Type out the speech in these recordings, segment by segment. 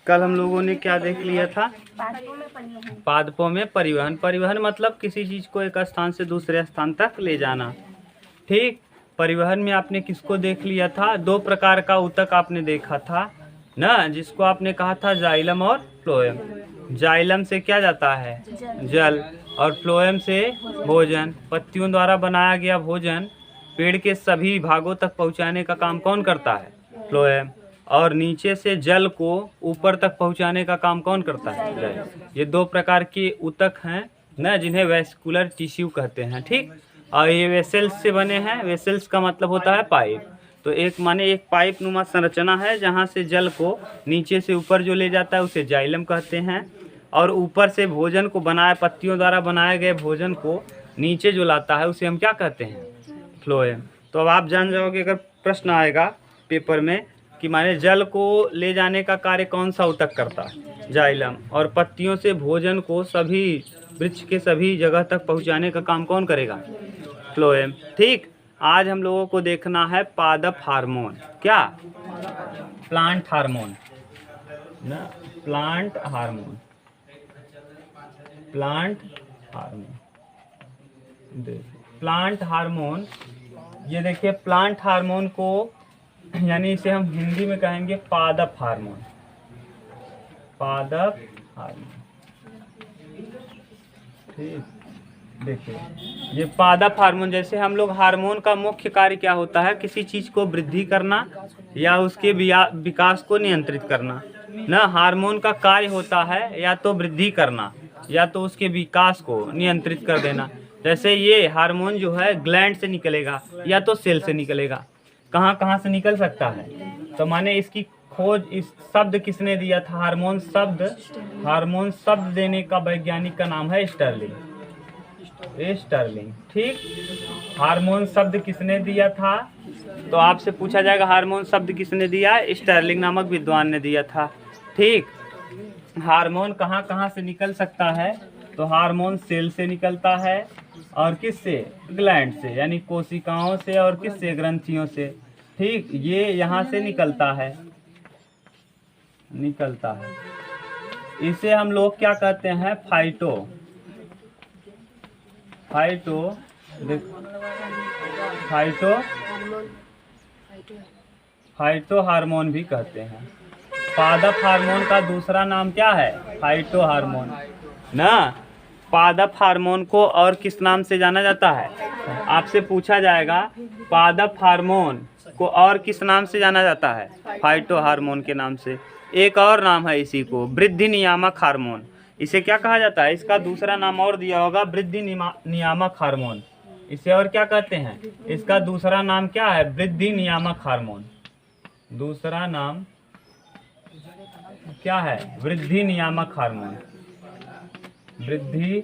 कल हम लोगों ने क्या देख लिया था? पादपों में परिवहन। परिवहन मतलब किसी चीज को एक स्थान से दूसरे स्थान तक ले जाना। ठीक, परिवहन में आपने किसको देख लिया था? दो प्रकार का ऊतक आपने देखा था ना, जिसको आपने कहा था जाइलम और फ्लोएम। जाइलम से क्या जाता है? जल। और फ्लोएम से भोजन। पत्तियों द्वारा बनाया गया भोजन पेड़ के सभी भागों तक पहुंचाने का काम कौन करता है? फ्लोएम। और नीचे से जल को ऊपर तक पहुंचाने का काम कौन करता है? जल। ये दो प्रकार के ऊतक हैं ना, जिन्हें वेस्कुलर टिश्यू कहते हैं। ठीक, और ये वेसल्स से बने हैं। वेसल्स का मतलब होता है पाइप। तो एक माने एक पाइप नुमा संरचना है जहाँ से जल को नीचे से ऊपर जो ले जाता है उसे जाइलम कहते हैं, और ऊपर से भोजन को बनाए पत्तियों द्वारा बनाए गए भोजन को नीचे जो लाता है उसे हम क्या कहते हैं? फ्लोएम। तो अब आप जान जाओगे अगर प्रश्न आएगा पेपर में कि माने जल को ले जाने का कार्य कौन सा ऊतक करता है? जाइलम। और पत्तियों से भोजन को सभी वृक्ष के सभी जगह तक पहुंचाने का काम कौन करेगा? फ्लोएम। ठीक, आज हम लोगों को देखना है पादप हार्मोन। क्या? प्लांट हार्मोन ना, plant hormone. Plant hormone, plant hormone. ये देखिए, प्लांट हार्मोन को यानी इसे हम हिंदी में कहेंगे पादप हार्मोन। पादप हार्मोन। ठीक, देखिए ये पादप हार्मोन। जैसे हम लोग हार्मोन का मुख्य कार्य क्या होता है? किसी चीज को वृद्धि करना या उसके विकास को नियंत्रित करना ना। हार्मोन का कार्य होता है या तो वृद्धि करना या तो उसके विकास को नियंत्रित कर देना। जैसे ये हार्मोन जो है ग्लैंड से निकलेगा या तो सेल से निकलेगा। कहाँ कहाँ से निकल सकता है? तो माने इसकी खोज, इस शब्द किसने दिया था? हार्मोन शब्द देने का वैज्ञानिक का नाम है स्टर्लिंग। स्टर्लिंग। ठीक, हार्मोन शब्द किसने दिया था? तो आपसे पूछा जाएगा हार्मोन शब्द किसने दिया? स्टर्लिंग नामक विद्वान ने दिया था। ठीक, हार्मोन कहाँ कहाँ से निकल सकता है? तो हार्मोन सेल से निकलता है, और किससे? ग्लैंड से, यानी कोशिकाओं से, और किससे? ग्रंथियों से। ठीक, ये यहाँ से निकलता है। इसे हम लोग क्या कहते हैं? फाइटो हार्मोन भी कहते हैं। पादप हार्मोन का दूसरा नाम क्या है? फाइटो हार्मोन ना। पादप हार्मोन को और किस नाम से जाना जाता है? आपसे पूछा जाएगा पादप हार्मोन को और किस नाम से जाना जाता है? फाइटो हार्मोन के नाम से। एक और नाम है इसी को, वृद्धि नियामक हार्मोन। इसे क्या कहा जाता है? इसका दूसरा नाम और दिया होगा, वृद्धि नियामक हार्मोन। इसे और क्या कहते हैं? इसका दूसरा नाम क्या है? वृद्धि नियामक हार्मोन। दूसरा नाम क्या है? वृद्धि नियामक हार्मोन। वृद्धि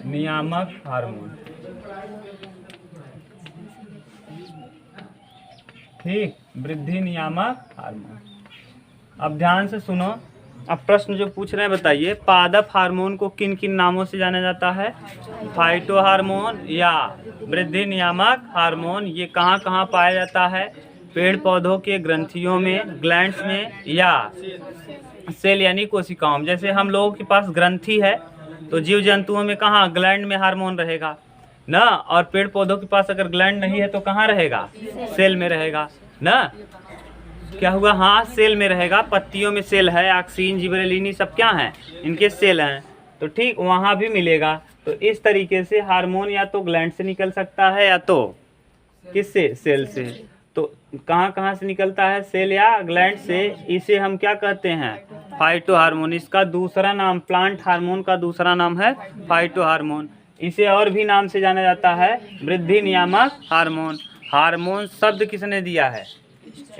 नियामक हार्मोन। ठीक, वृद्धि नियामक हार्मोन। अब ध्यान से सुनो, अब प्रश्न जो पूछ रहे हैं बताइए, पादप हार्मोन को किन किन नामों से जाना जाता है? फाइटो हार्मोन या वृद्धि नियामक हार्मोन। ये कहाँ कहाँ पाया जाता है? पेड़ पौधों के ग्रंथियों में, ग्लैंड्स में, या सेल यानी कोशिकाओं में। जैसे हम लोगों के पास ग्रंथि है तो जीव जंतुओं में कहाँ? ग्लैंड में हार्मोन रहेगा ना। और पेड़ पौधों के पास अगर ग्लैंड नहीं है तो कहाँ रहेगा? सेल में रहेगा ना। क्या हुआ? हाँ, सेल में रहेगा। पत्तियों में सेल है, ऑक्सीन, जिबरेलिनी सब क्या हैं? इनके सेल हैं। तो ठीक, वहाँ भी मिलेगा। तो इस तरीके से हार्मोन या तो ग्लैंड से निकल सकता है या तो किससे? सेल से। तो कहाँ कहाँ से निकलता है? सेल या ग्लैंड से। इसे हम क्या कहते हैं? Phyto hormone. इसका दूसरा नाम, प्लांट हार्मोन का दूसरा नाम है फाइटो हार्मोन। इसे और भी नाम से जाना जाता है वृद्धि नियामक हार्मोन। हार्मोन शब्द किसने दिया है?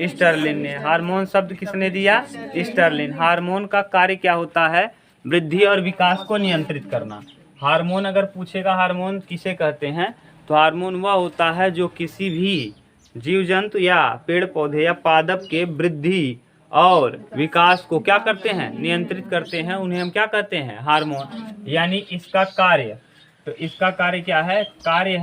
स्टर्लिन ने। हार्मोन शब्द किसने दिया? स्टर्लिन। हार्मोन का कार्य क्या होता है? वृद्धि और विकास को नियंत्रित करना। हार्मोन अगर पूछेगा हार्मोन किसे कहते हैं, तो हार्मोन वह होता है जो किसी भी जीव जंतु या पेड़ पौधे या पादप के वृद्धि और विकास को क्या करते हैं? नियंत्रित करते हैं। उन्हें हम क्या कहते हैं? हार्मोन। यानी इसका कार्य, तो इसका कार्य क्या है? कार्य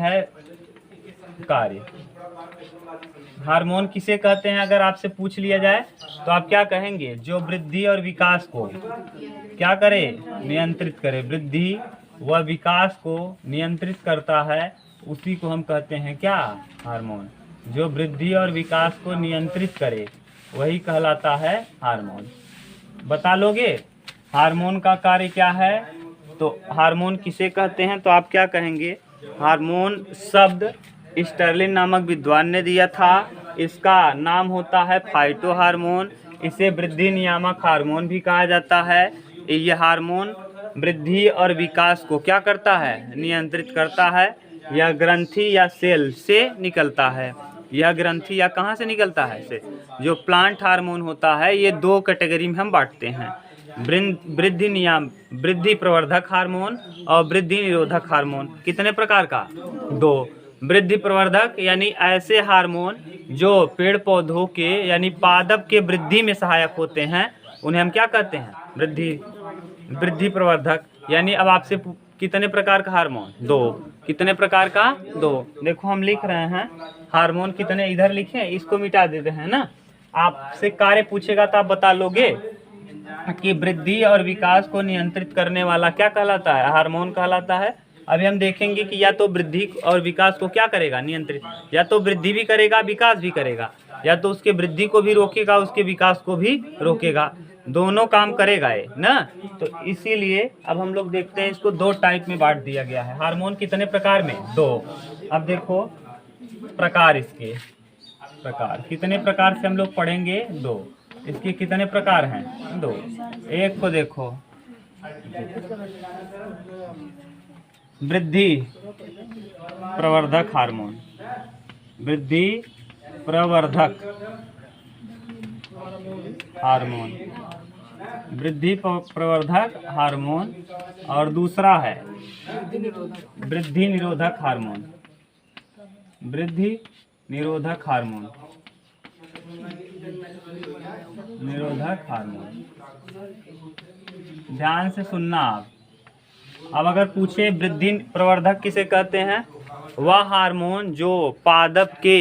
हार्मोन किसे कहते हैं अगर आपसे पूछ लिया जाए तो आप क्या कहेंगे? जो वृद्धि और विकास को क्या करे? नियंत्रित करे। वृद्धि व विकास को नियंत्रित करता है, उसी को हम कहते हैं क्या? हार्मोन। जो वृद्धि और विकास को नियंत्रित करे वही कहलाता है हार्मोन। बता लोगे हार्मोन का कार्य क्या है? तो हार्मोन किसे कहते हैं तो आप क्या कहेंगे? हार्मोन शब्द स्टर्लिन नामक विद्वान ने दिया था। इसका नाम होता है फाइटो हार्मोन। इसे वृद्धि नियामक हार्मोन भी कहा जाता है। यह हार्मोन वृद्धि और विकास को क्या करता है? नियंत्रित करता है। यह ग्रंथि या सेल से निकलता है। यह ग्रंथि या कहाँ से निकलता है? से। जो प्लांट हार्मोन होता है ये दो कैटेगरी में हम बांटते हैं, वृद्धि प्रवर्धक हार्मोन और वृद्धि निरोधक हार्मोन। कितने प्रकार का? दो। वृद्धि प्रवर्धक यानी ऐसे हार्मोन जो पेड़ पौधों के यानी पादप के वृद्धि में सहायक होते हैं, उन्हें हम क्या कहते हैं? वृद्धि प्रवर्धक। यानी अब आपसे कितने प्रकार का हार्मोन? दो। कितने प्रकार का? दो। देखो हम लिख रहे हैं हार्मोन कितने, इधर लिखे, इसको मिटा देते हैं ना। आपसे कार्य पूछेगा तो आप बता लोगे कि वृद्धि और विकास को नियंत्रित करने वाला क्या कहलाता है? हार्मोन कहलाता है। अभी हम देखेंगे कि या तो वृद्धि और विकास को क्या करेगा? नियंत्रित। या तो वृद्धि भी करेगा विकास भी करेगा, या तो उसके वृद्धि को भी रोकेगा उसके विकास को भी रोकेगा, दोनों काम करेगा ये ना। तो इसीलिए अब हम लोग देखते हैं इसको दो टाइप में बांट दिया गया है। हार्मोन कितने प्रकार में? दो। अब देखो प्रकार, इसके प्रकार कितने प्रकार से हम लोग पढ़ेंगे? दो। इसके कितने प्रकार हैं? दो। एक को देखो वृद्धि प्रवर्धक हार्मोन। वृद्धि प्रवर्धक हार्मोन, वृद्धि प्रवर्धक हार्मोन। और दूसरा है वृद्धि निरोधक हार्मोन। वृद्धि निरोधक हार्मोन, निरोधक हार्मोन। ध्यान से सुनना आप। अब अगर पूछे वृद्धि प्रवर्धक किसे कहते हैं? वह हार्मोन जो पादप के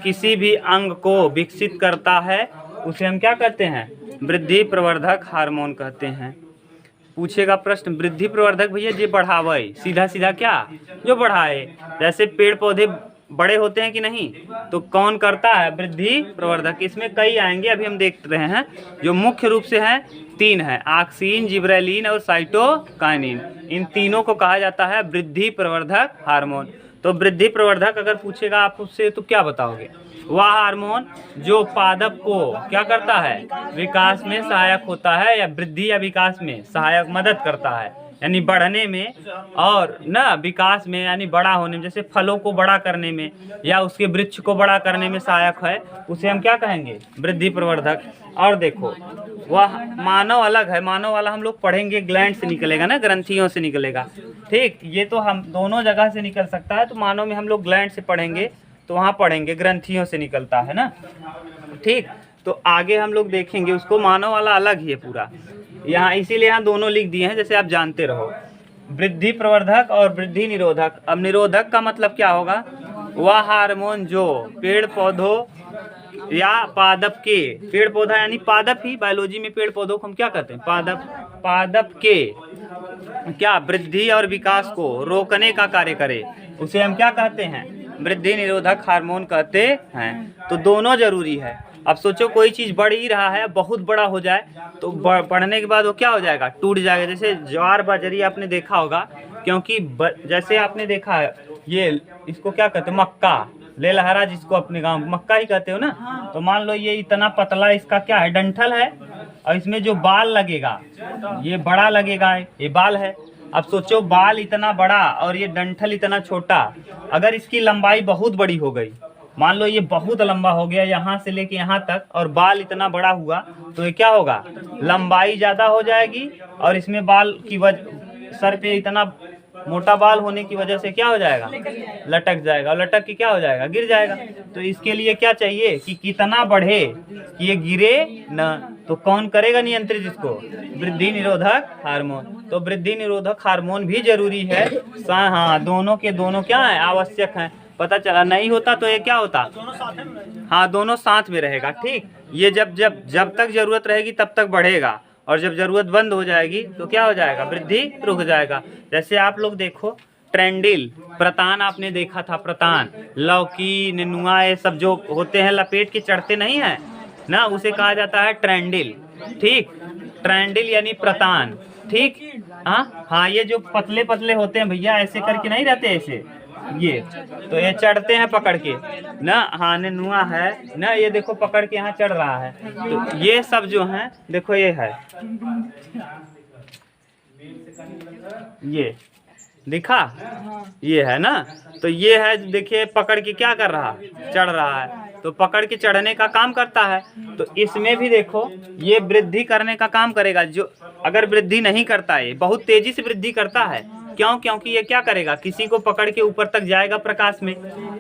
किसी भी अंग को विकसित करता है उसे हम क्या कहते हैं? वृद्धि प्रवर्धक हार्मोन कहते हैं। पूछेगा प्रश्न वृद्धि प्रवर्धक भैया जी बढ़ावे, सीधा सीधा क्या? जो बढ़ाए। जैसे पेड़ पौधे बड़े होते हैं कि नहीं, तो कौन करता है? वृद्धि प्रवर्धक। इसमें कई आएंगे, अभी हम देख रहे हैं। जो मुख्य रूप से हैं तीन है, ऑक्सिन, जिब्रेलिन और साइटोकाइनिन। इन तीनों को कहा जाता है वृद्धि प्रवर्धक हार्मोन। तो वृद्धि प्रवर्धक अगर पूछेगा आप उससे तो क्या बताओगे? वह हार्मोन जो पादप को क्या करता है? विकास में सहायक होता है, या वृद्धि या विकास में सहायक मदद करता है, यानी बढ़ने में और ना विकास में यानी बड़ा होने में, जैसे फलों को बड़ा करने में या उसके वृक्ष को बड़ा करने में सहायक है, उसे हम क्या कहेंगे? वृद्धि प्रवर्धक। और देखो वह मानव अलग है, मानव वाला हम लोग पढ़ेंगे ग्लैंड से निकलेगा ना, ग्रंथियों से निकलेगा। ठीक, ये तो हम दोनों जगह से निकल सकता है, तो मानव में हम लोग ग्लैंड से पढ़ेंगे तो वहाँ पढ़ेंगे ग्रंथियों से निकलता है ना। ठीक, तो आगे हम लोग देखेंगे उसको, मानव वाला अलग ही है पूरा यहाँ, इसीलिए यहाँ दोनों लिख दिए हैं जैसे आप जानते रहो। वृद्धि प्रवर्धक और वृद्धि निरोधक। अब निरोधक का मतलब क्या होगा? वह हार्मोन जो पेड़ पौधों या पादप के, पेड़ पौधा यानी पादप ही, बायोलॉजी में पेड़ पौधों को हम क्या कहते हैं? पादप। पादप के क्या वृद्धि और विकास को रोकने का कार्य करे उसे हम क्या कहते हैं? वृद्धि निरोधक हार्मोन कहते हैं। तो दोनों जरूरी है। अब सोचो कोई चीज़ बढ़ ही रहा है, बहुत बड़ा हो जाए तो बढ़ने के बाद वो क्या हो जाएगा? टूट जाएगा। जैसे ज्वार बाजरी आपने देखा होगा, क्योंकि जैसे आपने देखा है ये, इसको क्या कहते हैं? मक्का, लेलहरा जिसको अपने गांव में मक्का ही कहते हो ना। तो मान लो ये इतना पतला, इसका क्या है? डंठल है, और इसमें जो बाल लगेगा ये बड़ा लगेगा, ये बाल है। अब सोचो बाल इतना बड़ा और ये डंठल इतना छोटा, अगर इसकी लंबाई बहुत बड़ी हो गई, मान लो ये बहुत लंबा हो गया यहाँ से लेके यहाँ तक, और बाल इतना बड़ा हुआ, तो ये क्या होगा? लंबाई ज़्यादा हो जाएगी, और इसमें बाल की सर पे इतना मोटा बाल होने की वजह से क्या हो जाएगा? लटक जाएगा, और लटक के क्या हो जाएगा? गिर जाएगा। तो इसके लिए क्या चाहिए कि कितना बढ़े कि ये गिरे न। तो कौन करेगा नियंत्रित इसको? वृद्धि निरोधक हार्मोन। तो वृद्धि निरोधक हार्मोन भी जरूरी है। हाँ, दोनों के दोनों क्या है? आवश्यक हैं। पता चला? नहीं होता तो ये क्या होता? हाँ, दोनों साथ में रहेगा। ठीक, ये जब तक जरूरत रहेगी तब तक बढ़ेगा, और जब जरूरत बंद हो जाएगी तो क्या हो जाएगा? वृद्धि रुक जाएगा। जैसे आप लोग देखो, ट्रेंडिल, प्रतान आपने देखा था, प्रतान, लौकी, नेनुआ, ये सब जो होते हैं लपेट के चढ़ते नहीं है ना, उसे कहा जाता है ट्रेंडिल। ठीक, ट्रेंडिल यानी प्रतान। ठीक, हाँ, ये जो पतले पतले होते हैं भैया, ऐसे करके नहीं रहते ऐसे, ये तो ये चढ़ते हैं पकड़ के ना। हाँ, नेनुआ है ना, ये देखो पकड़ के यहाँ चढ़ रहा है। तो ये सब जो हैं देखो, ये है, ये दिखा, ये है ना, तो ये है, देखिए पकड़ के क्या कर रहा, चढ़ रहा है, तो पकड़ के चढ़ने का काम करता है। तो इसमें भी देखो, ये वृद्धि करने का काम करेगा। जो अगर वृद्धि नहीं करता है, बहुत तेजी से वृद्धि करता है, क्यों? क्योंकि ये क्या करेगा, किसी को पकड़ के ऊपर तक जाएगा प्रकाश में,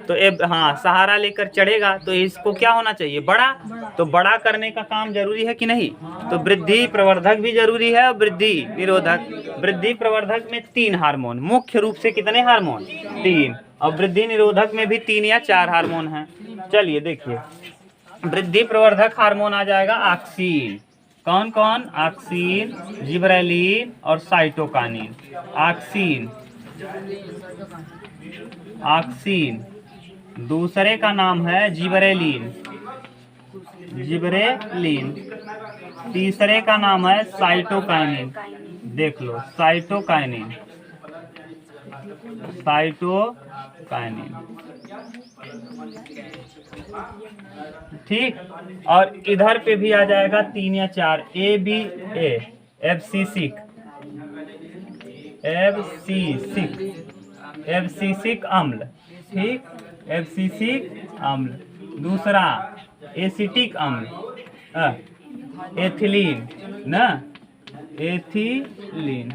तो ये हाँ सहारा लेकर चढ़ेगा, तो इसको क्या होना चाहिए? बड़ा। तो बड़ा करने का काम जरूरी है कि नहीं? तो वृद्धि प्रवर्धक भी जरूरी है और वृद्धि निरोधक। वृद्धि प्रवर्धक में 3 हार्मोन, मुख्य रूप से कितने हार्मोन? 3, और वृद्धि निरोधक में भी 3 या 4 हार्मोन हैं। चलिए देखिए, वृद्धि प्रवर्धक हार्मोन आ जाएगा ऑक्सीन। कौन कौन? ऑक्सीन, जिबरेलिन और साइटोकाइनिन। ऑक्सीन, ऑक्सीन, दूसरे का नाम है जिबरेलिन, जिबरेलिन, तीसरे का नाम है साइटोकाइनिन। देख लो, साइटोकाइनिन, साइटोकाइनिन। ठीक, और इधर पे भी आ जाएगा 3 या 4, A B A, abscisic, abscisic, abscisic अम्ल। ठीक, एब्सिसिक अम्ल। दूसरा एसिटिक अम्ल, एथिलीन ना, एथिलीन,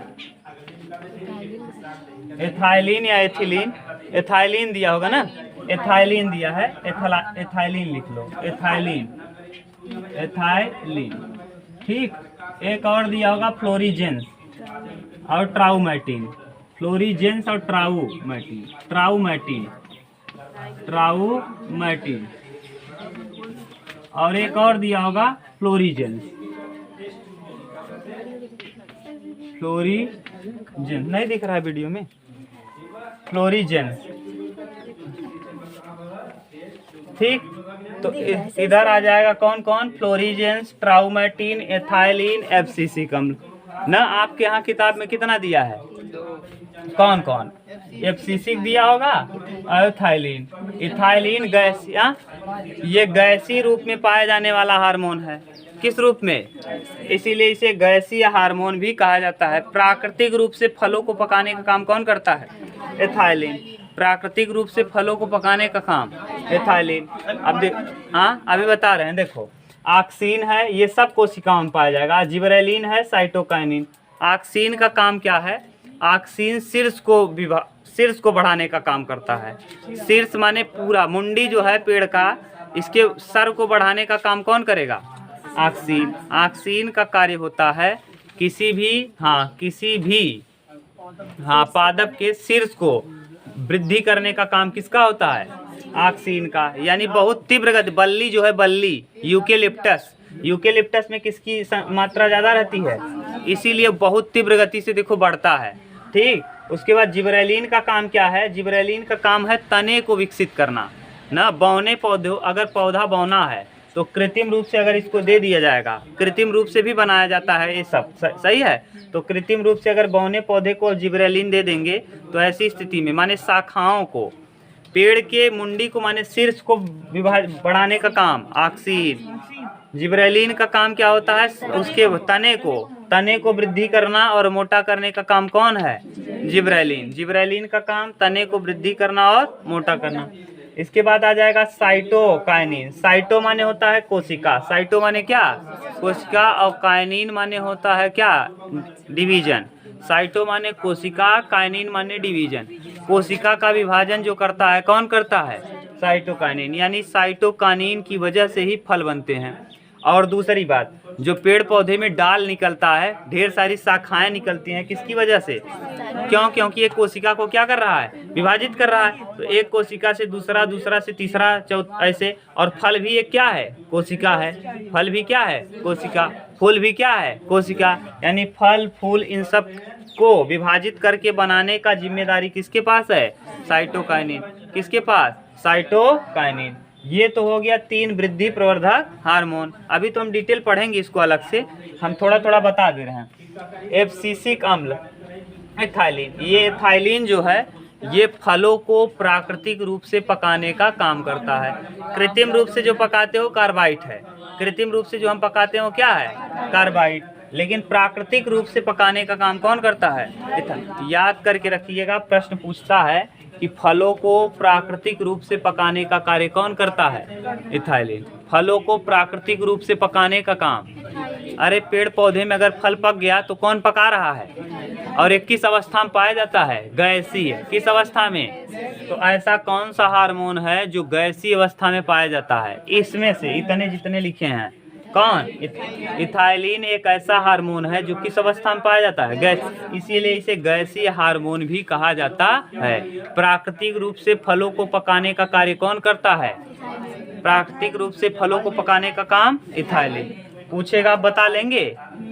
एथाइलिन या एथिलीन, एथाइलिन दिया होगा ना, एथाइलिन दिया है, एथाइलिन लिख लो, एथाइलिन, एथाइलिन। ठीक, एक और दिया होगा फ्लोरीजेंस और ट्राउमेटिन, फ्लोरीजेंस और ट्राउमेटिन, ट्राउमेटिन, ट्राउमेटिन, और एक और दिया होगा फ्लोरीजेंस, फ्लोरीजेंस, नहीं दिख रहा है वीडियो में, फ्लोरीजेंस। ठीक, तो इधर आ जाएगा कौन कौन? फ्लोरीजेंस, ट्राउमेटिन, एथाइलिन, एब्सिसिक अम्ल ना। आपके यहाँ किताब में कितना दिया है? कौन कौन? एब्सिसिक दिया होगा, एथाइलिन, इथाइलिन गैस, ये गैसीय रूप में पाए जाने वाला हार्मोन है। किस रूप में? इसीलिए इसे गैसीय हार्मोन भी कहा जाता है। प्राकृतिक रूप से फलों को पकाने का काम कौन करता है? एथाइलिन। प्राकृतिक रूप से फलों को पकाने का काम एथाइलिन। अब अभी बता रहे हैं, देखो, ऑक्सीन है, ये सब कोशिकाओं में पाया जाएगा। जिबरेलिन है, साइटोकाइनिन। ऑक्सीन का काम क्या है? ऑक्सीन शीर्ष को बढ़ाने का काम करता है। शीर्ष माने पूरा, मुंडी जो है पेड़ का, इसके सर को बढ़ाने का काम कौन करेगा? ऑक्सीन। ऑक्सीन का कार्य होता है किसी भी पादप के शीर्ष को वृद्धि करने का काम किसका होता है? ऑक्सीन का। यानी बहुत तीव्र गति, बल्ली जो है, बल्ली यूकेलिप्टस में किसकी मात्रा ज़्यादा रहती है, इसीलिए बहुत तीव्र गति से देखो बढ़ता है। ठीक, उसके बाद जिबरेलिन का काम क्या है? जिबरेलिन का काम है तने को विकसित करना ना। बौने पौधे, अगर पौधा बौना है तो कृत्रिम रूप से अगर इसको दे दिया जाएगा, कृत्रिम रूप से भी बनाया जाता है ये सब, सही है। तो कृत्रिम रूप से अगर बौने पौधे को जिबरेलिन दे देंगे तो ऐसी स्थिति में माने शाखाओं को, पेड़ के मुंडी को माने शीर्ष को बढ़ाने का काम ऑक्सीन। जिबरेलिन का काम क्या होता है? उसके तने को वृद्धि करना और मोटा करने का काम कौन है? जिबरेलिन। जिबरेलिन का काम तने को वृद्धि करना और मोटा करना। इसके बाद आ जाएगा साइटोकाइनिन। साइटो माने होता है कोशिका, साइटो माने क्या? कोशिका, और काइनिन माने होता है क्या? डिवीजन। साइटो माने कोशिका, काइनिन माने डिवीजन। कोशिका का विभाजन जो करता है, कौन करता है? साइटोकाइनिन। यानी साइटोकाइनिन की वजह से ही फल बनते हैं। और दूसरी बात, जो पेड़ पौधे में डाल निकलता है, ढेर सारी शाखाएं निकलती हैं, किसकी वजह से? क्यों? क्योंकि एक कोशिका को क्या कर रहा है? विभाजित कर रहा है। तो एक कोशिका से दूसरा, दूसरा से तीसरा, चौथा, ऐसे। और फल भी एक क्या है? कोशिका है। फल भी क्या है? कोशिका। फूल भी क्या है? कोशिका। यानी फल, फूल, इन सब को विभाजित करके बनाने का जिम्मेदारी किसके पास है? साइटोकाइनिन। किसके पास? साइटोकाइनिन। ये तो हो गया 3 वृद्धि प्रवर्धक हार्मोन। अभी तो हम डिटेल पढ़ेंगे इसको अलग से, हम थोड़ा थोड़ा बता दे रहे हैं। एब्सिसिक अम्ल, एथाइलिन। ये एथाइलिन जो है, ये फलों को प्राकृतिक रूप से पकाने का काम करता है। कृत्रिम रूप से जो पकाते हो कार्बाइड है। कृत्रिम रूप से जो हम पकाते हो क्या है? कार्बाइड। लेकिन प्राकृतिक रूप से पकाने का काम कौन करता है? याद करके रखिएगा, प्रश्न पूछता है कि फलों को प्राकृतिक रूप से पकाने का कार्य कौन करता है? इथाइलिन। फलों को प्राकृतिक रूप से पकाने का काम। अरे पेड़ पौधे में अगर फल पक गया तो कौन पका रहा है? और एक किस अवस्था में पाया जाता है? गैसीय। किस अवस्था में? तो ऐसा कौन सा हार्मोन है जो गैसीय अवस्था में पाया जाता है? इसमें से इतने जितने लिखे हैं, कौन? इथाइलिन एक ऐसा हार्मोन है जो किस अवस्था में पाया जाता है? गैस। इसीलिए इसे गैसीय हार्मोन भी कहा जाता है। प्राकृतिक रूप से फलों को पकाने का कार्य कौन करता है? प्राकृतिक रूप से फलों को पकाने का काम इथाइलिन। पूछेगा, बता लेंगे?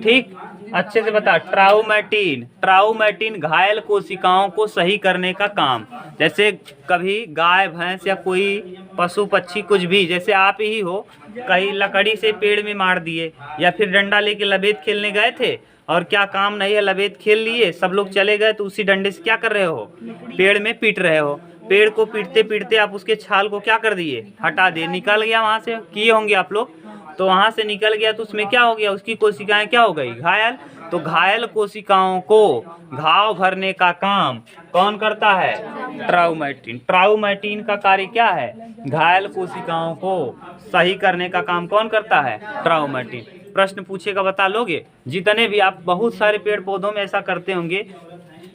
ठीक, अच्छे से बता। ट्राउमेटिन। ट्राउमेटिन घायल कोशिकाओं को सही करने का काम। जैसे कभी गाय, भैंस या कोई पशु पक्षी कुछ भी, जैसे आप ही हो, कहीं लकड़ी से पेड़ में मार दिए, या फिर डंडा लेके लबेद खेलने गए थे और क्या काम नहीं है, लबेद खेल लिए, सब लोग चले गए, तो उसी डंडे से क्या कर रहे हो? पेड़ में पीट रहे हो। पेड़ को पीटते पीटते आप उसके छाल को क्या कर दिए? हटा दिए, निकल गया वहाँ से। किए होंगे आप लोग। तो वहाँ से निकल गया तो उसमें क्या हो गया? उसकी कोशिकाएं क्या हो गई? घायल। तो घायल कोशिकाओं को घाव भरने का काम कौन करता है? ट्राउमेटिन। ट्राउमेटिन का कार्य क्या है? घायल कोशिकाओं को सही करने का काम कौन करता है? ट्राउमेटिन। प्रश्न पूछेगा, बता लोगे? जितने भी आप, बहुत सारे पेड़ पौधों में ऐसा करते होंगे।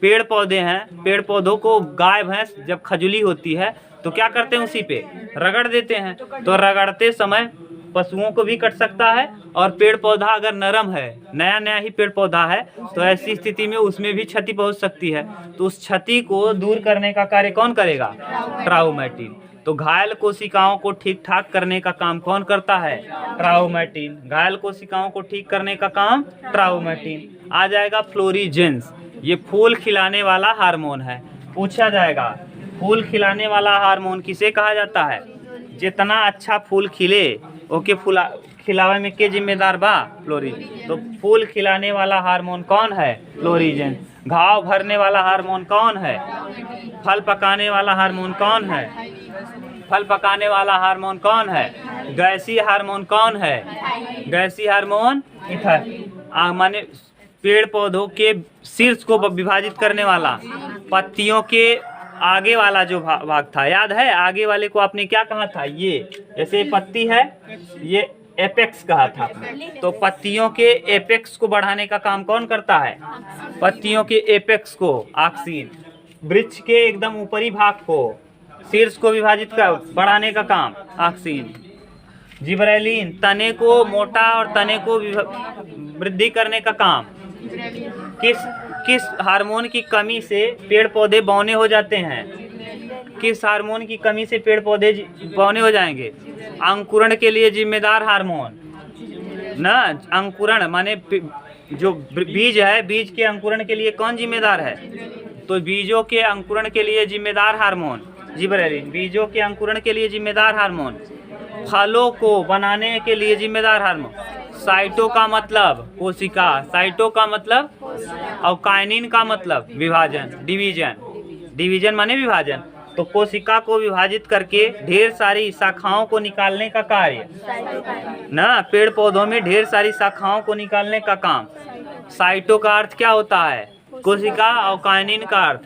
पेड़ पौधे हैं, पेड़ पौधों को गाय भैंस जब खजुली होती है तो क्या करते हैं? उसी पे रगड़ देते हैं। तो रगड़ते समय पशुओं को भी कट सकता है, और पेड़ पौधा अगर नरम है, नया नया ही पेड़ पौधा है, तो ऐसी स्थिति में उसमें भी क्षति पहुंच सकती है। तो उस क्षति को दूर करने का कार्य कौन करेगा? ट्राउमेटिन। तो घायल कोशिकाओं को ठीक ठाक करने का काम कौन करता है? ट्राउमेटिन। घायल कोशिकाओं को ठीक करने का काम ट्राउमेटिन। आ जाएगा फ्लोरीजेंस। ये फूल खिलाने वाला हार्मोन है। पूछा जाएगा, फूल खिलाने वाला हार्मोन किसे कहा जाता है? जितना अच्छा फूल खिले ओके, फूला खिलावे में के जिम्मेदार बा? फ्लोरीजेन। तो फूल खिलाने वाला हार्मोन कौन है? फ्लोरीजेन। घाव भरने वाला हार्मोन कौन है? फल पकाने वाला हार्मोन कौन है? फल पकाने वाला हार्मोन कौन है? गैसीय हार्मोन कौन है? गैसीय हार्मोन माने पेड़ पौधों के शीर्ष को विभाजित करने वाला, पत्तियों के आगे वाला जो भाग था, याद है? आगे वाले को आपने क्या कहा था? ये जैसे पत्ती है, ये एपेक्स कहा था। तो पत्तियों के एपेक्स को बढ़ाने का काम कौन करता है? पत्तियों के एपेक्स को ऑक्सीन। वृक्ष के एकदम ऊपरी भाग को, शीर्ष को विभाजित कर बढ़ाने का काम ऑक्सीन। जिबरेलिन तने को मोटा और तने को वृद्धि करने का काम। किस हार्मोन की कमी से पेड़ पौधे बौने हो जाते हैं? किस हार्मोन की कमी से पेड़ पौधे बौने हो जाएंगे? अंकुरण के लिए जिम्मेदार हार्मोन ना। अंकुरण माने जो बीज है, बीज के अंकुरण के लिए कौन जिम्मेदार है? तो बीजों के अंकुरण के लिए जिम्मेदार हार्मोन जिबरेलिन। बीजों के अंकुरण के लिए जिम्मेदार हार्मोन। फलों को बनाने के लिए जिम्मेदार हार्मोन साइटो का मतलब कोशिका, साइटो का मतलब, और काइनिन का मतलब विभाजन, डिवीजन। डिवीजन माने विभाजन। तो कोशिका को विभाजित करके ढेर सारी शाखाओं को निकालने का कार्य ना, पेड़ पौधों में ढेर सारी शाखाओं को निकालने का काम। साइटो का अर्थ क्या होता है? कोशिका, और काइनिन का अर्थ,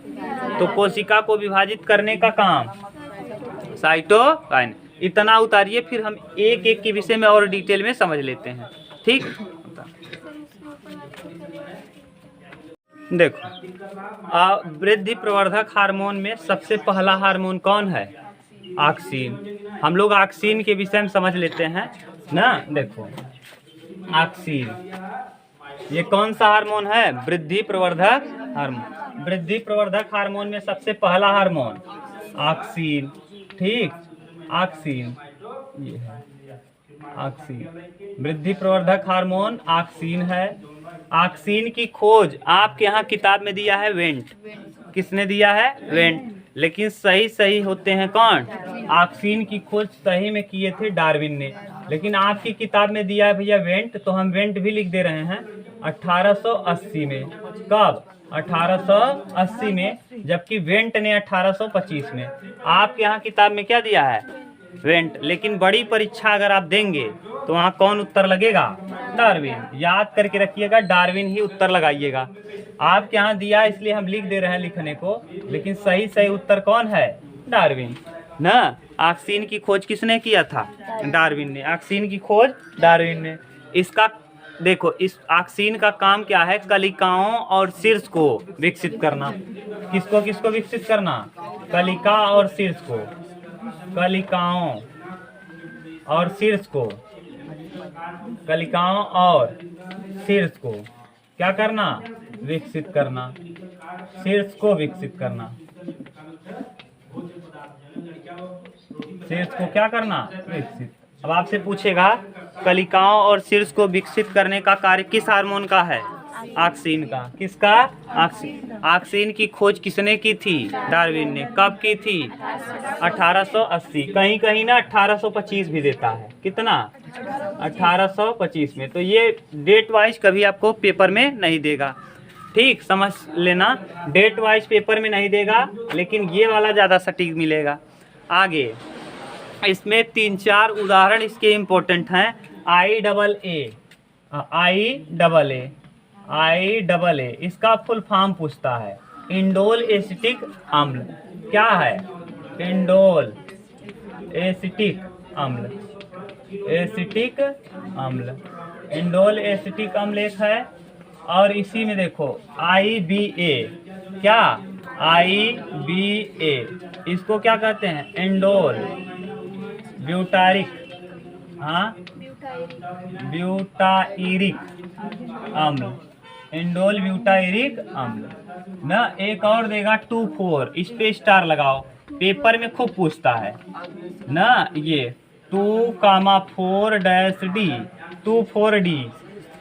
तो कोशिका को विभाजित करने का काम साइटो काइनिन। इतना उतारिए, फिर हम एक एक के विषय में और डिटेल में समझ लेते हैं। ठीक, देखो वृद्धि प्रवर्धक हार्मोन में सबसे पहला हार्मोन कौन है? ऑक्सीन। हम लोग ऑक्सीन के विषय में समझ लेते हैं ना। देखो ऑक्सीन। ये कौन सा हार्मोन है? वृद्धि प्रवर्धक हार्मोन। वृद्धि प्रवर्धक हार्मोन में सबसे पहला हार्मोन ऑक्सीन। ठीक, ऑक्सीन ये है ऑक्सीन। वृद्धि प्रवर्धक हार्मोन ऑक्सीन है। ऑक्सीन की खोज आपके यहाँ किताब में दिया है वेंट। किसने दिया है? वेंट। लेकिन सही होते हैं कौन? ऑक्सीन की खोज सही में किए थे डार्विन ने, लेकिन आपकी किताब में दिया है भैया वेंट, तो हम वेंट भी लिख दे रहे हैं 1880 में। कब? 1880 में, जबकि वेंट ने 1825 में। आपके यहाँ किताब में क्या दिया है? वेंट। लेकिन बड़ी परीक्षा अगर आप देंगे तो वहाँ कौन उत्तर लगेगा? डार्विन। याद करके रखिएगा, डार्विन ही उत्तर लगाइएगा। आपके यहाँ दिया इसलिए हम लिख दे रहे हैं लिखने को, लेकिन सही उत्तर कौन है? डार्विन ना। ऑक्सीन की खोज किसने किया था? डार्विन ने। ऑक्सीन की खोज डार्विन ने। इसका देखो, इस ऑक्सीन का काम क्या है? कलिकाओं और शीर्ष को विकसित करना। किसको विकसित करना? कलिका और शीर्ष को। कलिकाओं और शीर्ष को। कलिकाओं और शीर्ष को क्या करना? विकसित करना। शीर्ष को विकसित करना। शीर्ष को क्या करना? विकसित। अब आपसे पूछेगा कलिकाओं और शीर्ष को विकसित करने का कार्य किस हार्मोन का है? ऑक्सीन का। किसका? ऑक्सीन। ऑक्सीन की खोज किसने की थी? डार्विन ने। कब की थी? 1880। कहीं ना 1825 भी देता है। कितना? 1825 में। तो ये डेट वाइज कभी आपको पेपर में नहीं देगा। ठीक, समझ लेना, डेट वाइज पेपर में नहीं देगा, लेकिन ये वाला ज़्यादा सटीक मिलेगा। आगे इसमें 3-4 उदाहरण इसके इम्पोर्टेंट हैं। IAA इसका फुल फॉर्म पूछता है। इंडोल एसिटिक अम्ल। क्या है? इंडोल एसिटिक अम्ल। एसिटिक अम्ल। इंडोल एसिटिक अम्ल एक है। और इसी में देखो IBA। क्या? IBA इसको क्या कहते हैं? Indole butyric. हाँ, ब्यूटाइरिक अम्ल। इंडोल ब्यूटाइरिक अम्ल ना। एक और देगा 2,4, इस पे स्टार लगाओ, पेपर में खूब पूछता है ना। ये 2,4-D 2,4-D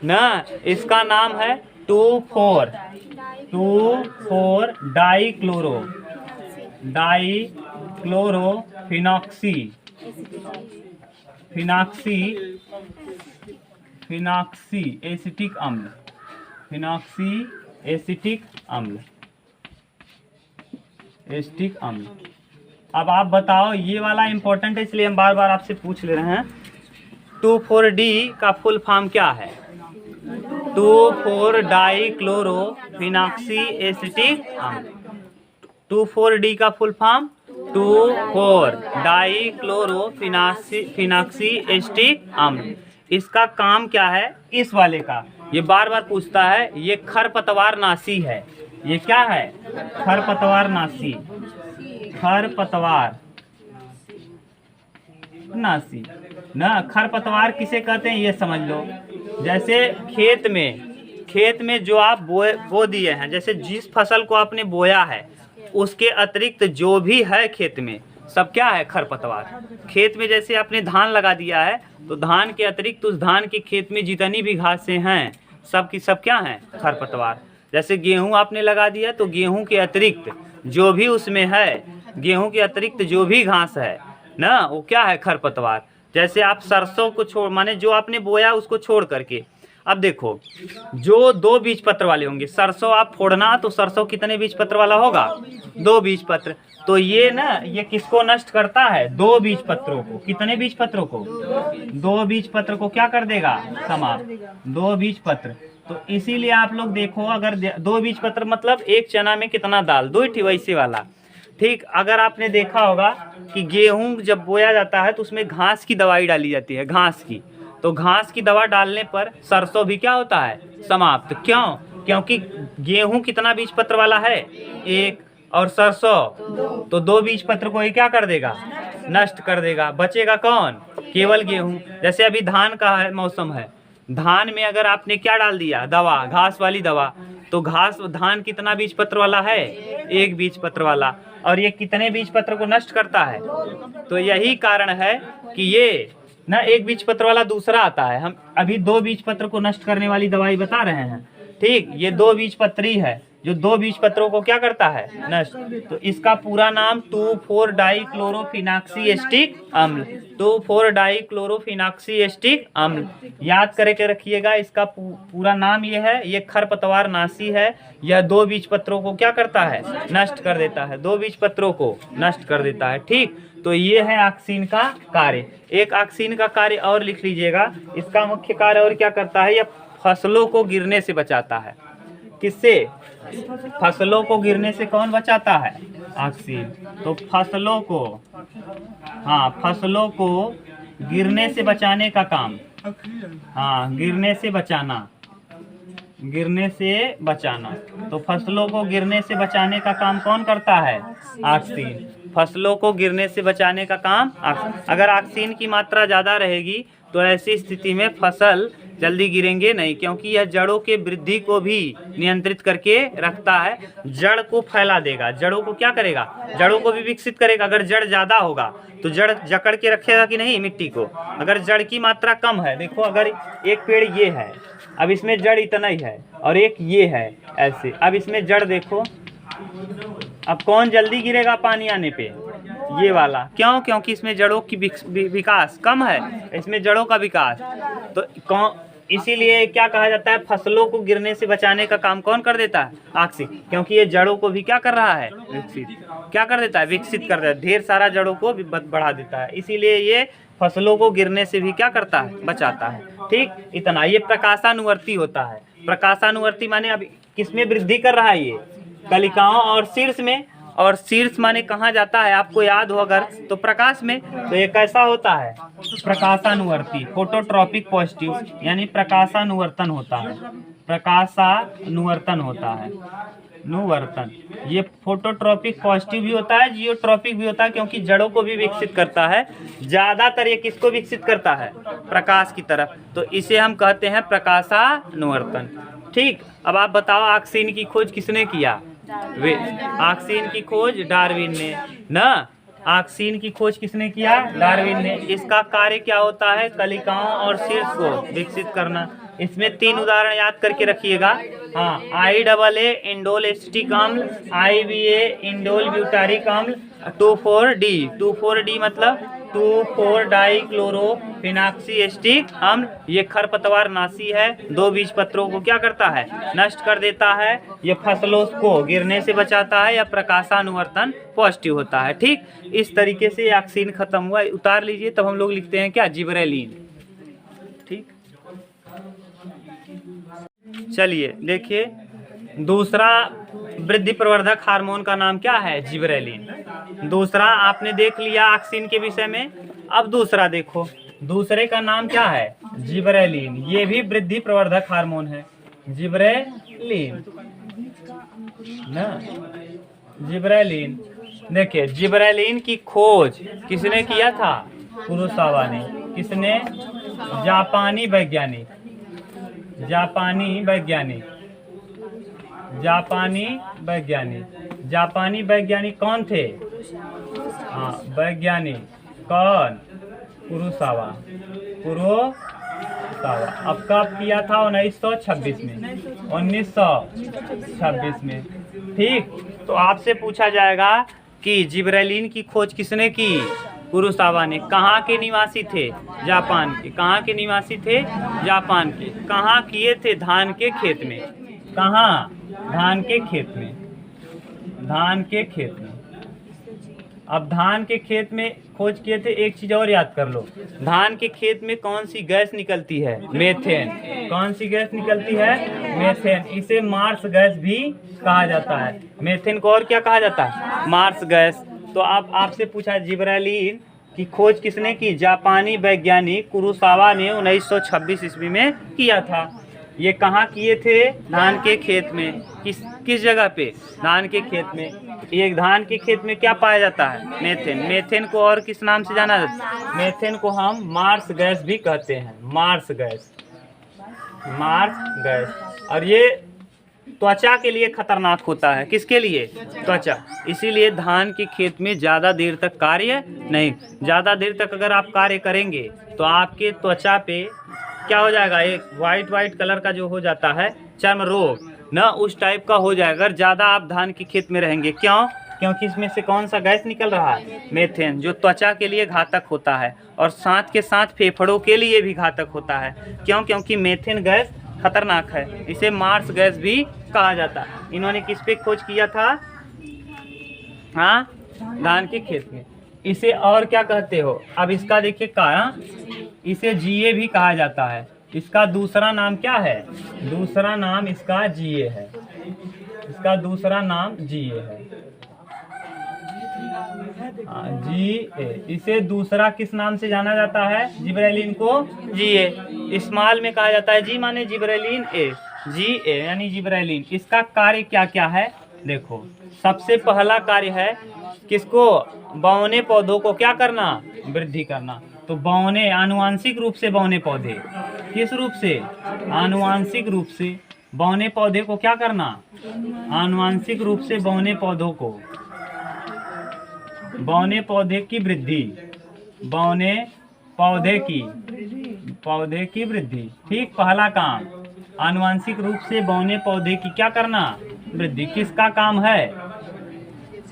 ना, इसका नाम है 2,4 डाइक्लोरोफिनॉक्सी एसिटिक अम्ल। फिनॉक्सी एसिटिक अम्ल। एसिटिक अम्ल। अब आप बताओ, ये वाला इंपॉर्टेंट है इसलिए हम बार बार आपसे पूछ ले रहे हैं। 2,4-D का फुल फॉर्म क्या है? 2,4 डाइक्लोरोफिनॉक्सी एसिटिक अम्ल। 2,4-D का फुल फॉर्म 2,4 डाइक्लोरोफिनॉक्सी एसिटिक अम्ल। इसका काम क्या है? इस वाले का ये बार बार पूछता है। ये खरपतवार नाशी है। ये क्या है? खरपतवार नाशी। खरपतवार नाशी ना। खरपतवार किसे कहते हैं ये समझ लो। जैसे खेत में जो आप बो दिए हैं, जैसे जिस फसल को आपने बोया है उसके अतिरिक्त जो भी है खेत में, सब क्या है? खरपतवार। खेत में जैसे आपने धान लगा दिया है, तो धान के अतिरिक्त उस धान के खेत में जितनी भी घासें हैं सब की सब क्या हैं? खरपतवार। जैसे गेहूं आपने लगा दिया, तो गेहूं के अतिरिक्त जो भी उसमें है, गेहूं के अतिरिक्त जो भी घास है ना, वो क्या है? खरपतवार। जैसे आप सरसों को छोड़, माने जो आपने बोया उसको छोड़ करके, अब देखो जो 2 बीज पत्र वाले होंगे, सरसों आप फोड़ना तो सरसों कितने बीज पत्र वाला होगा? 2 बीज पत्र। तो ये ना, ये किसको नष्ट करता है? 2 बीज पत्रों को। कितने बीज पत्रों को? 2 बीज पत्र को क्या कर देगा? समाप्त। 2 बीज पत्र। तो इसीलिए आप लोग देखो, अगर 2 बीज पत्र मतलब एक चना में कितना दाल, 2 ही वैसे वाला। ठीक, अगर आपने देखा होगा कि गेहूं जब बोया जाता है तो उसमें घास की दवाई डाली जाती है, घास की। तो घास की दवा डालने पर सरसों भी क्या होता है? समाप्त। क्यों? क्योंकि गेहूं कितना बीज पत्र वाला है? 1, और सरसों तो 2 बीज पत्र को ये क्या कर देगा? नष्ट कर देगा। बचेगा कौन? केवल गेहूं। जैसे अभी धान का है मौसम है, धान में अगर आपने क्या डाल दिया, दवा, घास वाली दवा, तो धान कितना बीज पत्र वाला है, एक बीज पत्र वाला, और ये कितने बीज पत्र को नष्ट करता है। तो यही कारण है कि ये ना एक बीज पत्र वाला दूसरा आता है, हम अभी 2 बीज पत्र को नष्ट करने वाली दवाई बता रहे हैं। ठीक, ये 2 बीज पत्री है जो 2 बीज पत्रों को क्या करता है, नष्ट। तो इसका पूरा नाम 2,4-डाइक्लोरोफिनाक्सी अम्ल, 2,4-डाइक्लोरोफिनाक्सी अम्ल याद करके रखिएगा। इसका पूरा नाम ये है, ये खरपतवार नाशी है। यह 2 बीज पत्रों को क्या करता है, नष्ट कर देता है, 2 बीज पत्रों को नष्ट कर देता है। ठीक, तो ये है ऑक्सीन का कार्य। एक ऑक्सीन का कार्य और लिख लीजिएगा, इसका मुख्य कार्य और क्या करता है, यह फसलों को गिरने से बचाता है। किससे, फसलों को गिरने से कौन बचाता है, ऑक्सीन। तो फसलों को, हाँ, फसलों को गिरने से बचाने का काम, हाँ, गिरने से बचाना, गिरने से बचाना। तो फसलों को गिरने से बचाने का काम कौन करता है, ऑक्सीन। फसलों को गिरने से बचाने का काम अगर ऑक्सीन की मात्रा ज़्यादा रहेगी तो ऐसी स्थिति में फसल जल्दी गिरेंगे नहीं, क्योंकि यह जड़ों के वृद्धि को भी नियंत्रित करके रखता है। जड़ को फैला देगा, जड़ों को क्या करेगा, जड़ों को भी विकसित करेगा। अगर जड़ ज़्यादा होगा तो जड़ जकड़ के रखेगा कि नहीं मिट्टी को। अगर जड़ की मात्रा कम है, देखो अगर एक पेड़ ये है, अब इसमें जड़ इतना ही है, और एक ये है ऐसे, अब इसमें जड़ देखो, अब कौन जल्दी गिरेगा पानी आने पे, ये वाला। क्यों, क्योंकि इसमें जड़ों की विकास कम है, इसमें जड़ों का विकास। तो कौन, इसीलिए क्या कहा जाता है, फसलों को गिरने से बचाने का काम कौन कर देता है, ऑक्सीन। क्योंकि ये जड़ों को भी क्या कर रहा है, विकसित, क्या कर देता है, विकसित कर देता है, ढेर सारा जड़ों को भी बढ़ा देता है। इसीलिए ये फसलों को गिरने से भी क्या करता है, बचाता है। ठीक, इतना। ये प्रकाशानुवर्ती होता है। प्रकाशानुवर्ती माने अब किसमें वृद्धि कर रहा है, ये कलिकाओं और शीर्ष में। और शीर्ष माने कहाँ जाता है, आपको याद हो अगर तो प्रकाश में। तो ये कैसा होता है, प्रकाशानुवर्ती, फोटोट्रॉपिक पॉजिटिव, यानी प्रकाशानुवर्तन होता है, प्रकाशानुवर्तन होता है, नुवर्तन। ये फोटोट्रॉपिक पॉजिटिव भी होता है, जियोट्रॉपिक भी होता है, क्योंकि जड़ों को भी विकसित करता है। ज्यादातर ये किसको विकसित करता है, प्रकाश की तरफ। तो इसे हम कहते हैं प्रकाशानुवर्तन। ठीक, अब आप बताओ ऑक्सीन की खोज किसने किया, ऑक्सीन की खोज डार्विन ने ना। ऑक्सीन की खोज किसने किया, डार्विन ने। इसका कार्य क्या होता है, कलिकाओं और शीर्ष को विकसित करना। इसमें 3 उदाहरण याद करके रखिएगा। हाँ, IAA इंडोल एसिटिक अम्ल, IBA इंडोल ब्यूटारिक अम्ल, 2,4-D मतलब 2,4-डाइक्लोरोफिनाक्सी एसिटिक अम्ल। ये खरपतवार नाशी है, 2 बीज पत्रों को क्या करता है, नष्ट कर देता है। ये फसलों को गिरने से बचाता है, या प्रकाशानुवर्तन पॉजिटिव होता है। ठीक, इस तरीके से ऑक्सीन खत्म हुआ। उतार लीजिए, तब हम लोग लिखते हैं क्या, जिबरेलिन। ठीक, चलिए देखिए, दूसरा वृद्धि प्रवर्धक हार्मोन का नाम क्या है, जिबरेलिन। दूसरा आपने देख लिया ऑक्सीन के विषय में। अब दूसरा देखो, दूसरे का नाम क्या है, जिबरेलिन। ये भी वृद्धि प्रवर्धक हार्मोन है, जिबरेलिन ना, जिबरेलिन। देखिए, जिबरेलिन की खोज किसने किया था, कुरोसावा ने। किसने, जापानी वैज्ञानिक, जापानी वैज्ञानिक, जापानी वैज्ञानिक। जापानी वैज्ञानिक कौन थे, हाँ, वैज्ञानिक कौन, कुरोसावा, कुरोसावा। अब कब किया था, 1926 में, 1926 में। ठीक, तो आपसे पूछा जाएगा कि जिबरेलिन की खोज किसने की, कुरोसावा ने। कहाँ के निवासी थे, जापान के। कहाँ के निवासी थे, जापान के। कहाँ किए थे, धान के खेत में। कहाँ, धान के खेत में, धान के खेत में। अब धान के खेत में खोज किए थे। एक चीज और याद कर लो, धान के खेत में कौन सी गैस निकलती है, मेथेन। कौन सी गैस निकलती है, मेथेन। इसे मार्स गैस भी कहा जाता है। मेथेन को और क्या कहा जाता है, मार्स गैस। तो अब आपसे पूछा, जिबरेलिन की खोज किसने की, जापानी वैज्ञानिक कुरोसावा ने 1926 ईस्वी में किया था। ये कहाँ किए थे, धान के खेत में। किस जगह पे, धान के खेत में। ये धान के खेत में क्या पाया जाता है, मेथेन। मेथेन को और किस नाम से जाना जाता है, मेथेन को हम मार्स गैस भी कहते हैं, मार्स गैस। Marsh gas. और ये त्वचा के लिए खतरनाक होता है। किसके लिए? त्वचा। इसीलिए धान के खेत में ज़्यादा देर तक कार्य नहीं, ज़्यादा देर तक अगर आप कार्य करेंगे तो आपके त्वचा पे क्या हो जाएगा, एक वाइट कलर का जो हो जाता है चर्म रोग ना, उस टाइप का हो जाएगा अगर ज़्यादा आप धान के खेत में रहेंगे। क्यों? क्योंकि इसमें से कौन सा गैस निकल रहा है? मेथेन, जो त्वचा के लिए घातक होता है और साथ के साथ फेफड़ों के लिए भी घातक होता है। क्यों? क्योंकि मेथेन गैस खतरनाक है। इसे मार्स गैस भी कहा जाता है। इन्होंने किस पे खोज किया था? हाँ, धान के खेत में। इसे और क्या कहते हो? अब इसका देखिए कारण, इसे जीए भी कहा जाता है। इसका दूसरा नाम क्या है? दूसरा नाम इसका जीए है। इसका दूसरा नाम जीए है, जीए। इसे दूसरा किस नाम से जाना जाता है? जिब्रेलिन को जीए। स्मॉल में कहा जाता है, जी माने जिब्रेलिन, ए जी ए यानी जिब्रेलिन। इसका कार्य क्या क्या है देखो। सबसे पहला कार्य है किसको? बौने पौधों को क्या करना? वृद्धि करना। तो बौने, आनुवांशिक रूप से बौने पौधे, किस रूप से? आनुवांशिक रूप से बौने पौधे को क्या करना? आनुवांशिक रूप से बौने पौधों को, बौने पौधे की वृद्धि, बौने पौधे की वृद्धि। ठीक, पहला काम आनुवांशिक रूप से बौने पौधे की क्या करना? वृद्धि। किसका काम है?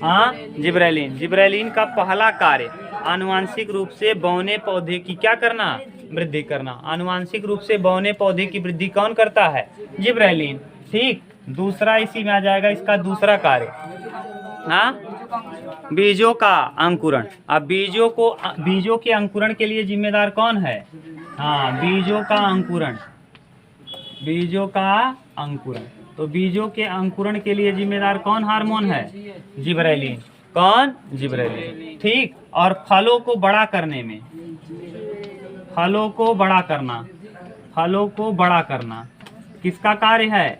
हाँ, जिब्रेलिन। जिब्रेलिन का पहला कार्य आनुवांशिक रूप से बौने पौधे की क्या करना? वृद्धि करना। आनुवांशिक रूप से बौने पौधे की वृद्धि कौन करता है? जिब्रेलिन। ठीक, दूसरा इसी में आ जाएगा इसका दूसरा कार्य, हाँ, बीजों का अंकुरण। अब बीजों के अंकुरण के लिए जिम्मेदार कौन है? हाँ, बीजों का अंकुरण, बीजों का अंकुरण। तो बीजों के अंकुरण के लिए जिम्मेदार कौन हार्मोन है? जिब्रेलिन। कौन? जिब्रेलिन। ठीक, और फलों को बड़ा करने में, फलों को बड़ा करना, फलों को बड़ा करना किसका कार्य है?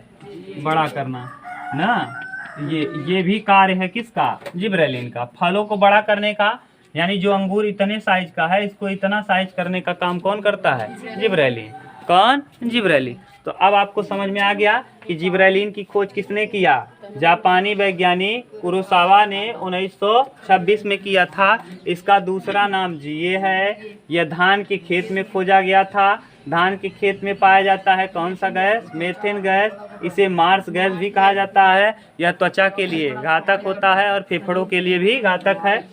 बड़ा करना ना। ये भी कार्य है किसका? जिब्रेलिन का। फलों को बड़ा करने का, यानी जो अंगूर इतने साइज का है इसको इतना साइज करने का काम कौन करता है? जिब्रेलिन। कौन? जिब्रेलिन। तो अब आपको समझ में आ गया कि जिब्रेलिन की खोज किसने किया? जापानी वैज्ञानिक कुरोसावा ने 1926 में किया था। इसका दूसरा नाम जीए है। यह धान के खेत में खोजा गया था। धान के खेत में पाया जाता है कौन सा गैस? Methane gas. इसे मार्स गैस भी कहा जाता है। यह त्वचा के लिए घातक होता है और फेफड़ों के लिए भी घातक है।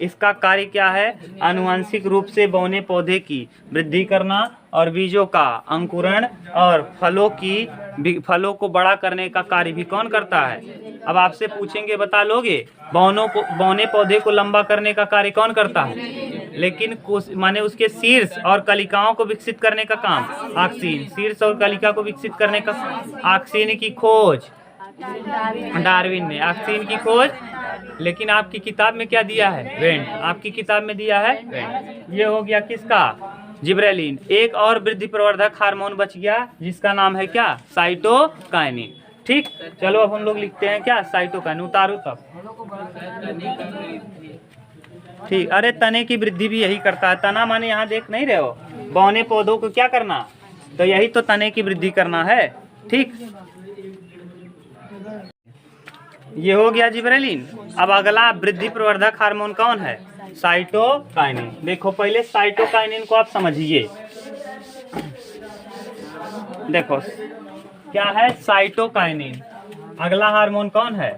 इसका कार्य क्या है? आनुवांशिक रूप से बौने पौधे की वृद्धि करना और बीजों का अंकुरण और फलों को बड़ा करने का कार्य भी कौन करता है? अब आपसे पूछेंगे, बता लोगे? बौने पौधे को लंबा करने का कार्य कौन करता है? लेकिन माने उसके शीर्ष और कलिकाओं को विकसित करने का काम ऑक्सीन। शीर्ष और कलिका को विकसित करने का ऑक्सीन की खोज डार्विन ने, ऑक्सीन की खोज। लेकिन आपकी किताब में क्या दिया है? वेंट। आपकी किताब में दिया है वेंट। ये हो गया किसका? जिब्रेलिन। एक और वृद्धि प्रवर्धक हार्मोन बच गया जिसका नाम है क्या? साइटोकाइनिन। ठीक, चलो अब हम लोग लिखते हैं क्या? साइटोकाइनिन। उतारो तब। ठीक, अरे तने की वृद्धि भी यही करता है। तना माने यहाँ देख नहीं रहे हो? बौने पौधों को क्या करना? तो यही तो तने की वृद्धि करना है। ठीक, ये हो गया जिब्रेलिन। अब अगला वृद्धि प्रवर्धक हार्मोन कौन है? साइटोकाइनिन। देखो पहले साइटोकाइनिन को आप समझिए। देखो क्या है? साइटोकाइनिन। अगला हार्मोन कौन है?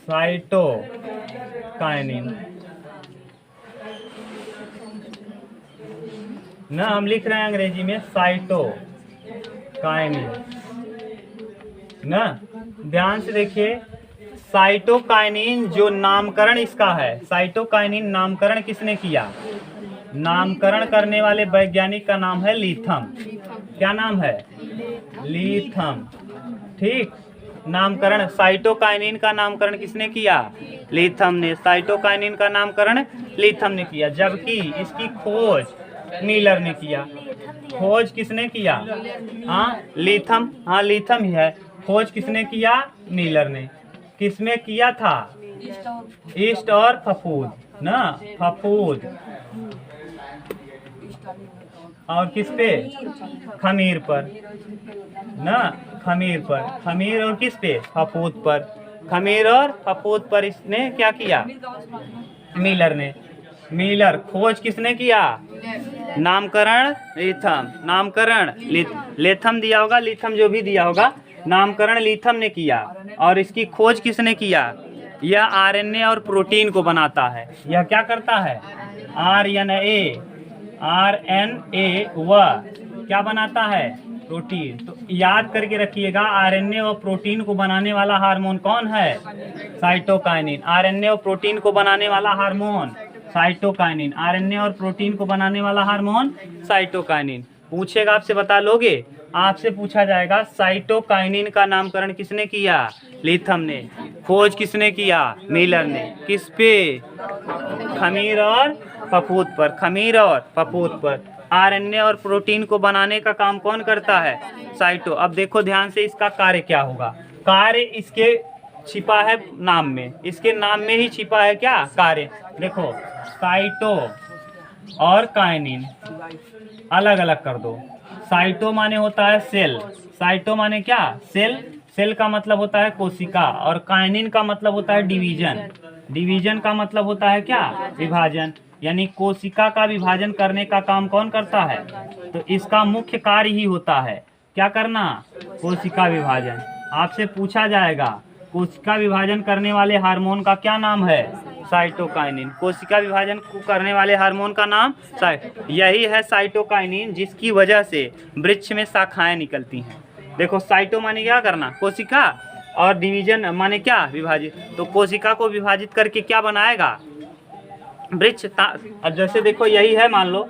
साइटोकाइनिन ना, हम लिख रहे हैं अंग्रेजी में साइटोकाइनिन ना। ध्यान से देखिए, साइटोकाइनिन जो नामकरण इसका है, साइटोकाइनिन नामकरण किसने किया? नामकरण करने वाले वैज्ञानिक का नाम है लीथम। क्या नाम है? लीथम। ठीक, नामकरण साइटोकाइनिन का नामकरण किसने किया? लीथम ने। साइटोकाइनिन का नामकरण लीथम ने किया, जबकि इसकी खोज नीलर ने किया। खोज किसने किया? हाँ, लीथम। हाँ, लीथम ही है। खोज किसने किया? नीलर ने। किसमें किया था? ईस्ट और फफूद ना, फफूद। और किस पे? खमीर पर ना, खमीर पर। खमीर और किस पे? फफूद पर। खमीर और फफूद पर इसने क्या किया? मिलर ने। मिलर। खोज किसने किया? नामकरण लिथम। नामकरण लेथम दिया होगा, लिथम जो भी दिया होगा, नामकरण लिथम ने किया। और इसकी खोज किसने किया? यह आरएनए और प्रोटीन को बनाता है। यह क्या करता है? आरएनए वह क्या बनाता है? प्रोटीन। तो याद करके रखिएगा, आरएनए और प्रोटीन को बनाने वाला हार्मोन कौन है? साइटोकाइनिन। आरएनए और प्रोटीन को बनाने वाला हार्मोन साइटोकाइनिन। आरएनए और प्रोटीन को बनाने वाला हार्मोन साइटोकाइनिन। पूछेगा आपसे, बता लोगे? आपसे पूछा जाएगा साइटोकाइनिन का नामकरण किसने किया? लिथम ने। खोज किसने किया? मिलर ने। किस पे? खमीर और फफूद पर। खमीर और फफूद पर। आरएनए और प्रोटीन को बनाने का काम कौन करता है? साइटो। अब देखो ध्यान से, इसका कार्य क्या होगा? कार्य इसके छिपा है नाम में, इसके नाम में ही छिपा है क्या कार्य? देखो, साइटो और काइनिन अलग अलग कर दो। साइटो माने होता है सेल। साइटो माने क्या? सेल। सेल का मतलब होता है कोशिका। और काइनिन का मतलब होता है डिवीजन। डिवीजन का मतलब होता है क्या? विभाजन। यानी कोशिका का विभाजन करने का काम कौन करता है? तो इसका मुख्य कार्य ही होता है क्या करना? कोशिका विभाजन। आपसे पूछा जाएगा कोशिका विभाजन करने वाले हार्मोन का क्या नाम है? साइटोकाइनिन। कोशिका विभाजन करने वाले हार्मोन का नाम यही है साइटोकाइनिन, जिसकी वजह से वृक्ष में शाखाएं निकलती हैं। देखो, साइटो माने क्या करना? कोशिका। और डिवीजन माने क्या? विभाजित। तो कोशिका को विभाजित करके क्या बनाएगा? वृक्ष। जैसे देखो, यही है, मान लो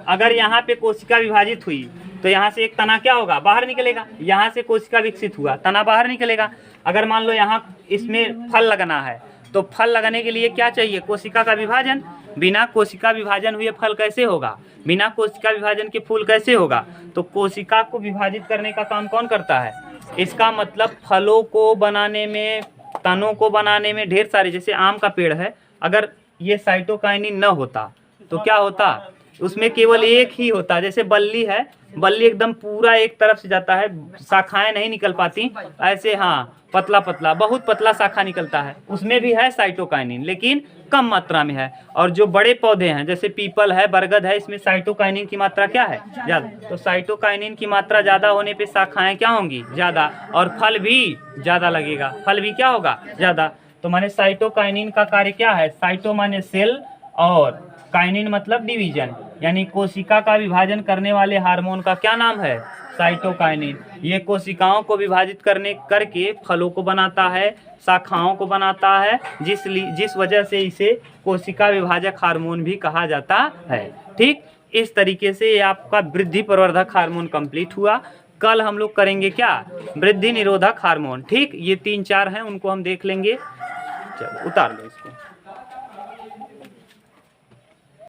अगर यहाँ पे कोशिका विभाजित हुई तो यहाँ से एक तना क्या होगा? बाहर निकलेगा। यहाँ से कोशिका विकसित हुआ, तना बाहर निकलेगा। अगर मान लो यहाँ इसमें फल लगना है, तो फल लगने के लिए क्या चाहिए? कोशिका का विभाजन। बिना कोशिका विभाजन हुए फल कैसे होगा? बिना कोशिका विभाजन के फूल कैसे होगा? तो कोशिका को विभाजित करने का काम कौन करता है? इसका मतलब फलों को बनाने में, तनों को बनाने में ढेर सारे, जैसे आम का पेड़ है, अगर ये साइटोकाइनिन न होता तो क्या होता? उसमें केवल एक ही होता। जैसे बल्ली है, बल्ली एकदम पूरा एक तरफ से जाता है, शाखाएं नहीं निकल पाती ऐसे। हाँ, पतला पतला, बहुत पतला शाखा निकलता है, उसमें भी है साइटोकाइनिन, लेकिन कम मात्रा में है। और जो बड़े पौधे हैं, जैसे पीपल है, बरगद है, इसमें साइटोकाइनिन की मात्रा क्या है? ज़्यादा। तो साइटोकाइनिन की मात्रा ज़्यादा होने पे शाखाएं क्या होंगी? ज़्यादा। और फल भी ज़्यादा लगेगा। फल भी क्या होगा? ज़्यादा। तो माने साइटोकाइनिन का कार्य क्या है? साइटो माने सेल और काइनिन मतलब डिवीजन, यानी कोशिका का विभाजन करने वाले हार्मोन का क्या नाम है? साइटोकाइनिन। ये कोशिकाओं को विभाजित करके फलों को बनाता है, शाखाओं को बनाता है, जिस वजह से इसे कोशिका विभाजक हार्मोन भी कहा जाता है। ठीक, इस तरीके से ये आपका वृद्धि प्रवर्धक हार्मोन कंप्लीट हुआ। कल हम लोग करेंगे क्या? वृद्धि निरोधक हार्मोन। ठीक, ये 3-4 हैं, उनको हम देख लेंगे। चलो, उतार लो इसको।